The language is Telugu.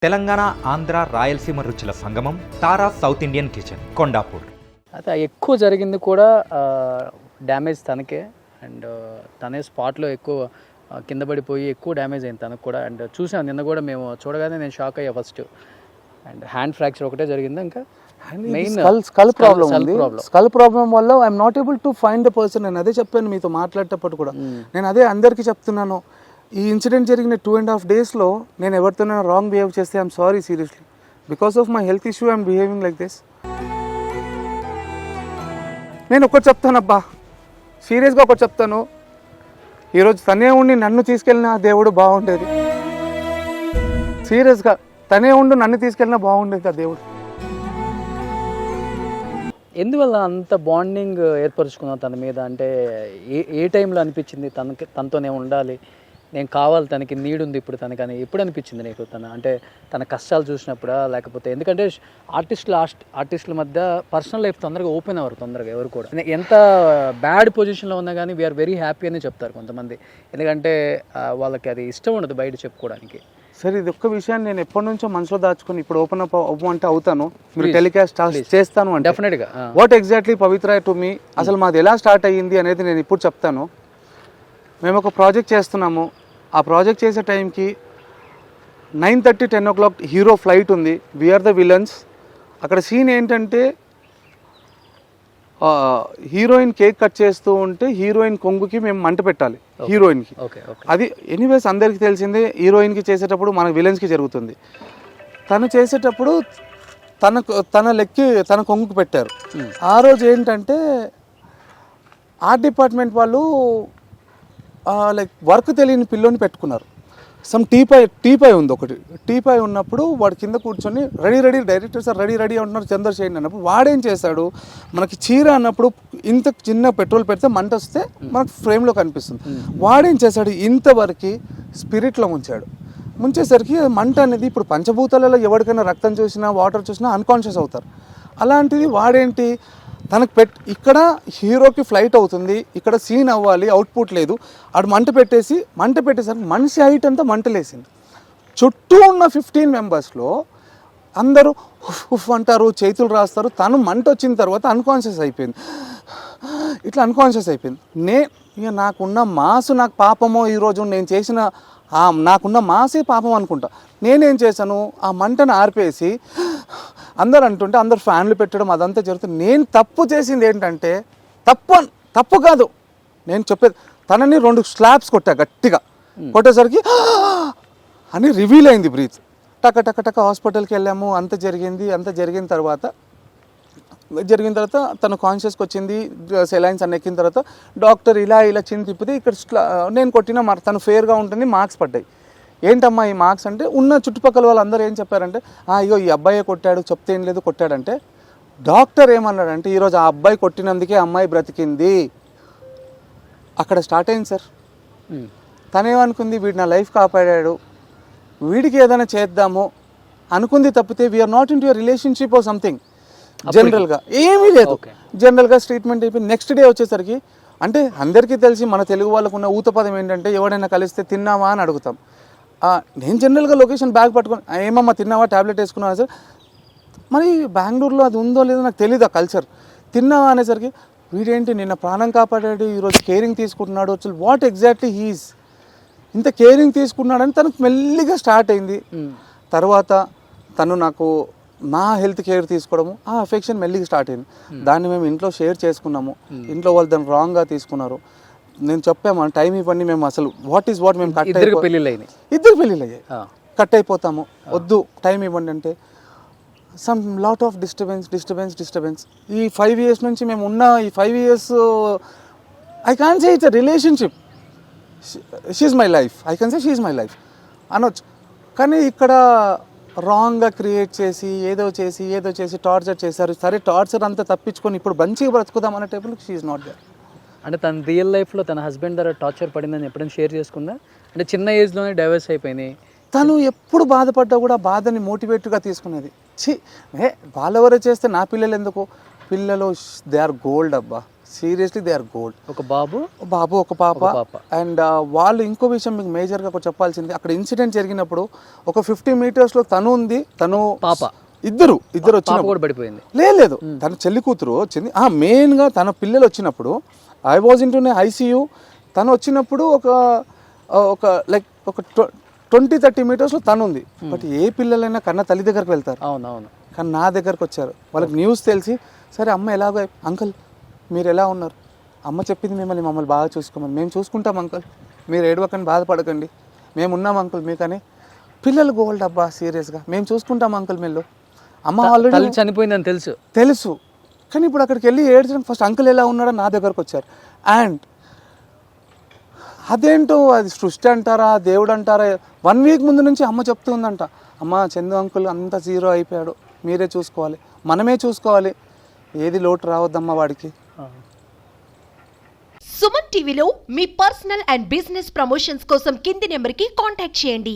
తెలంగాణ, ఆంధ్ర, రాయలసీమ రుచుల సంగమం తారా సౌత్ ఇండియన్ కిచెన్ కొండాపూర్. అయితే ఎక్కువ జరిగింది కూడా డ్యామేజ్ తనకే. అండ్ తనే స్పాట్లో ఎక్కువ కింద పడిపోయి ఎక్కువ డ్యామేజ్ అయింది తనకు కూడా. అండ్ చూసాను నిన్న కూడా, మేము చూడగానే నేను షాక్ అయ్యా ఫస్ట్. అండ్ హ్యాండ్ ఫ్రాక్చర్ ఒకటే జరిగింది. ఇంకా మెయిన్ స్కల్ ప్రాబ్లం వల్ల I'm not able to find the person. నేను అదే చెప్పాను మీతో మాట్లాడేటప్పుడు కూడా. నేను అదే అందరికీ చెప్తున్నాను, ఈ ఇన్సిడెంట్ జరిగిన 2.5 daysలో నేను ఎవరితోనైనా రాంగ్ బిహేవ్ చేస్తే I'm sorry seriously. Because of my health issue I'm behaving like this. నేను ఒకటి చెప్తానబ్బా, సీరియస్గా ఒకటి చెప్తాను, ఈరోజు తనే ఉండి నన్ను తీసుకెళ్ళిన దేవుడు బాగుండేది. సీరియస్గా తనే ఉండి నన్ను తీసుకెళ్ళినా బాగుండేది ఆ దేవుడు. ఎందువల్ల అంత బాండింగ్ ఏర్పరచుకున్నావు తన మీద? అంటే ఏ టైంలో అనిపించింది తనతోనే ఉండాలి, నేను కావాలి, తనకి నీడ్ ఉంది ఇప్పుడు తనకి అని ఎప్పుడు అనిపించింది నీకు? అంటే తన కష్టాలు చూసినప్పుడా, లేకపోతే ఎందుకంటే ఆర్టిస్టుల మధ్య పర్సనల్ లైఫ్ తొందరగా ఓపెన్ అవ్వరు తొందరగా ఎవరు కూడా. ఎంత బ్యాడ్ పొజిషన్లో ఉన్నా కానీ వీఆర్ వెరీ హ్యాపీ అని చెప్తారు కొంతమంది, ఎందుకంటే వాళ్ళకి అది ఇష్టం ఉండదు బయట చెప్పుకోవడానికి. సరే, ఇది ఒక్క విషయాన్ని నేను ఎప్పటి నుంచో మనసులో దాచుకుని ఇప్పుడు ఓపెన్ అప్ అవ్వమంటే అవుతాను, మీరు టెలికాస్ట్ చేస్తాను అంటే డెఫినెట్గా. What exactly Pavitra to me, అసలు మాది ఎలా స్టార్ట్ అయ్యింది అనేది నేను ఇప్పుడు చెప్తాను. మేము ఒక ప్రాజెక్ట్ చేస్తున్నాము. ఆ ప్రాజెక్ట్ చేసే టైంకి 9:30, 10 o'clock హీరో ఫ్లైట్ ఉంది. We're the villains. అక్కడ సీన్ ఏంటంటే హీరోయిన్ కేక్ కట్ చేస్తూ ఉంటే హీరోయిన్ కొంగుకి మేము మంట పెట్టాలి హీరోయిన్కి. అది ఎనీవేస్ అందరికీ తెలిసిందే, హీరోయిన్కి చేసేటప్పుడు మన విలన్స్కి జరుగుతుంది. తను చేసేటప్పుడు తన కొంగుకి పెట్టారు. ఆ రోజు ఏంటంటే ఆర్ట్ డిపార్ట్మెంట్ వాళ్ళు లైక్ వర్క్ తెలియని పిల్లోని పెట్టుకున్నారు. సమ్ టీపై ఉంది ఒకటి. టీపై ఉన్నప్పుడు వాడు కింద కూర్చొని రెడీ డైరెక్టర్ సార్ రెడీ అంటున్నారు చంద్రశేఖర్ అన్నప్పుడు వాడేం చేశాడు, మనకి చీర అన్నప్పుడు ఇంత చిన్న పెట్రోల్ పెడితే మంట వస్తే మనకు ఫ్రేమ్లో కనిపిస్తుంది. వాడేం చేశాడు, ఇంతవరకు స్పిరిట్లో ముంచేసరికి మంట అనేది ఇప్పుడు పంచభూతాలలో ఎవరికైనా రక్తం చూసినా వాటర్ చూసినా అన్కాన్షియస్ అవుతారు. అలాంటిది వాడేంటి, తనకు ఇక్కడ హీరోకి ఫ్లైట్ అవుతుంది, ఇక్కడ సీన్ అవ్వాలి, అవుట్పుట్ లేదు, ఆడు మంట పెట్టేసరికి మనిషి హైట్ అంతా మంటలేసింది. చుట్టూ ఉన్న 15 members అందరూ ఉఫ్ అంటారు, చేతులు రాస్తారు. తను మంట వచ్చిన తర్వాత అన్కాన్షియస్ అయిపోయింది. ఇక నాకున్న మాసు నాకు పాపమో, ఈరోజు నేను చేసిన నాకున్న మాసే పాపం అనుకుంటా. నేనేం చేశాను, ఆ మంటను ఆర్పేసి అందరు అంటుంటే అందరు ఫ్యాన్లు పెట్టడం అదంతా జరుగుతుంది. నేను తప్పు చేసింది ఏంటంటే, తప్పు కాదు నేను చెప్పేది, తనని 2 slaps కొట్టా గట్టిగా. కొట్టేసరికి అని రివీల్ అయింది బ్రీత్. టక హాస్పిటల్కి వెళ్ళాము. అంత జరిగిన తర్వాత తను కాన్షియస్కి వచ్చింది. సెలైన్స్ అన్ని ఎక్కిన తర్వాత డాక్టర్ ఇలా చిన్న తిప్పితే ఇక్కడ నేను కొట్టిన తను ఫేర్గా ఉంటుంది, మార్క్స్ పడ్డాయి. ఏంటమ్మా ఈ మార్క్స్ అంటే, ఉన్న చుట్టుపక్కల వాళ్ళందరూ ఏం చెప్పారంటే, ఇగో ఈ అబ్బాయే కొట్టాడు, చెప్తే ఏం లేదు కొట్టాడంటే. డాక్టర్ ఏమన్నాడంటే, ఈరోజు ఆ అబ్బాయి కొట్టినందుకే అమ్మాయి బ్రతికింది. అక్కడ స్టార్ట్ అయింది సార్. తనేమనుకుంది, వీడు నా లైఫ్ కాపాడాడు, వీడికి ఏదైనా చేద్దాము అనుకుంది తప్పితే we're not into your relationship or something. జనరల్గా ఏమీ లేదు. జనరల్గా ట్రీట్మెంట్ అయిపోయి నెక్స్ట్ డే వచ్చేసరికి, అంటే అందరికీ తెలిసి మన తెలుగు వాళ్ళకు ఉన్న ఊత పదం ఏంటంటే, ఎవడైనా కలిస్తే తిన్నావా అని అడుగుతాం. నేను జనరల్గా లొకేషన్ బ్యాగ్ పట్టుకొని ఏమమ్మా తిన్నావా, ట్యాబ్లెట్ వేసుకున్నావా సార్, మరి బెంగళూరులో అది ఉందో లేదో నాకు తెలియదు ఆ కల్చర్. తిన్నావా అనేసరికి వీడేంటి నిన్న ప్రాణం కాపాడాడు, ఈరోజు కేరింగ్ తీసుకుంటున్నాడు, అసలు వాట్ ఎగ్జాక్ట్లీ హీస్ ఇంత కేరింగ్ తీసుకున్నాడని తనకు మెల్లిగా స్టార్ట్ అయింది. తర్వాత తను నాకు నా హెల్త్ కేర్ తీసుకోవడము, ఆ అఫెక్షన్ మెల్లిగా స్టార్ట్ అయింది. దాన్ని మేము ఇంట్లో షేర్ చేసుకున్నాము. ఇంట్లో వాళ్ళు దాన్ని రాంగ్గా తీసుకున్నారు. నేను చెప్పాము, టైం ఇవ్వండి, మేము అసలు వాట్ మేము ఇద్దరు పెళ్ళిళ్ళు అయ్యాయి, కట్ అయిపోతాము, వద్దు టైం ఇవ్వండి అంటే సమ్ లాట్ ఆఫ్ డిస్టర్బెన్స్. ఈ 5 years నుంచి మేము ఉన్న ఈ 5 years I can say it's a relationship. She's my life, I can say she's my life అనొచ్చు. కానీ ఇక్కడ రాంగ్గా క్రియేట్ చేసి ఏదో చేసి టార్చర్ చేశారు. సరే, టార్చర్ అంతా తప్పించుకొని ఇప్పుడు మంచిగా బ్రతుకుదాం అనే టైపులో షీఈ్ నాట్ దేర్. అంటే తన రియల్ లైఫ్లో తన హస్బెండ్ ద్వారా టార్చర్ పడిందని ఎప్పుడైనా షేర్ చేసుకుందా? అంటే చిన్న ఏజ్లోనే డైవర్స్ అయిపోయింది. తను ఎప్పుడు బాధపడ్డా కూడా బాధని మోటివేట్గా తీసుకునేది. వాళ్ళెవరో చేస్తే నా పిల్లలు ఎందుకు, పిల్లలు దే ఆర్ గోల్డ్ అబ్బా. Seriously they are gold. ఒక బాబు ఒక పాప. ఒక పాప. అండ్ వాళ్ళు ఇంకో విషయం మీకు మేజర్గా చెప్పాల్సింది, అక్కడ ఇన్సిడెంట్ జరిగినప్పుడు ఒక 50 మీటర్స్లో తను ఉంది, తను పాప ఇద్దరు పాప వచ్చిన కూడా పడిపోయింది. లేదు తన చెల్లి కూతురు వచ్చింది. మెయిన్గా తన పిల్లలు వచ్చినప్పుడు I was in to ICU. తను వచ్చినప్పుడు ఒక లైక్ ఒక 20-30 మీటర్స్లో తను ఉంది. బట్ ఏ పిల్లలైనా కన్నా తల్లి దగ్గరకు వెళ్తారు. అవునవును. కానీ నా దగ్గరకు వచ్చారు, వాళ్ళకి న్యూస్ తెలిసి, సరే అమ్మ ఎలాగో, అంకుల్ మీరు ఎలా ఉన్నారు, అమ్మ చెప్పింది మమ్మల్ని బాగా చూసుకోమని, మేము చూసుకుంటాం అంకుల్, మీరు ఏడవకండి, బాధపడకండి, మేము ఉన్నాం అంకుల్ మీకని. పిల్లలు గోల్డ్ అబ్బా, సీరియస్గా మేము చూసుకుంటాం అంకుల్. మీరు అమ్మ ఆల్రెడీ చనిపోయిందని తెలుసు, కానీ ఇప్పుడు అక్కడికి వెళ్ళి ఏడ్చడం, ఫస్ట్ అంకుల్ ఎలా ఉన్నాడో నా దగ్గరకు వచ్చారు. అండ్ అదేంటో అది సృష్టి అంటారా దేవుడు అంటారా, 1 వీక్ ముందు నుంచి అమ్మ చెప్తూ ఉందంట, అమ్మ చందు అంకుల్ అంతా జీరో అయిపోయాడు, మీరే చూసుకోవాలి, మనమే చూసుకోవాలి, ఏది లోటు రావద్దమ్మా వాడికి. సుమన్ టీవీలో మీ పర్సనల్ అండ్ బిజినెస్ ప్రమోషన్స్ కోసం కింది నెంబర్కి కాంటాక్ట్ చేయండి.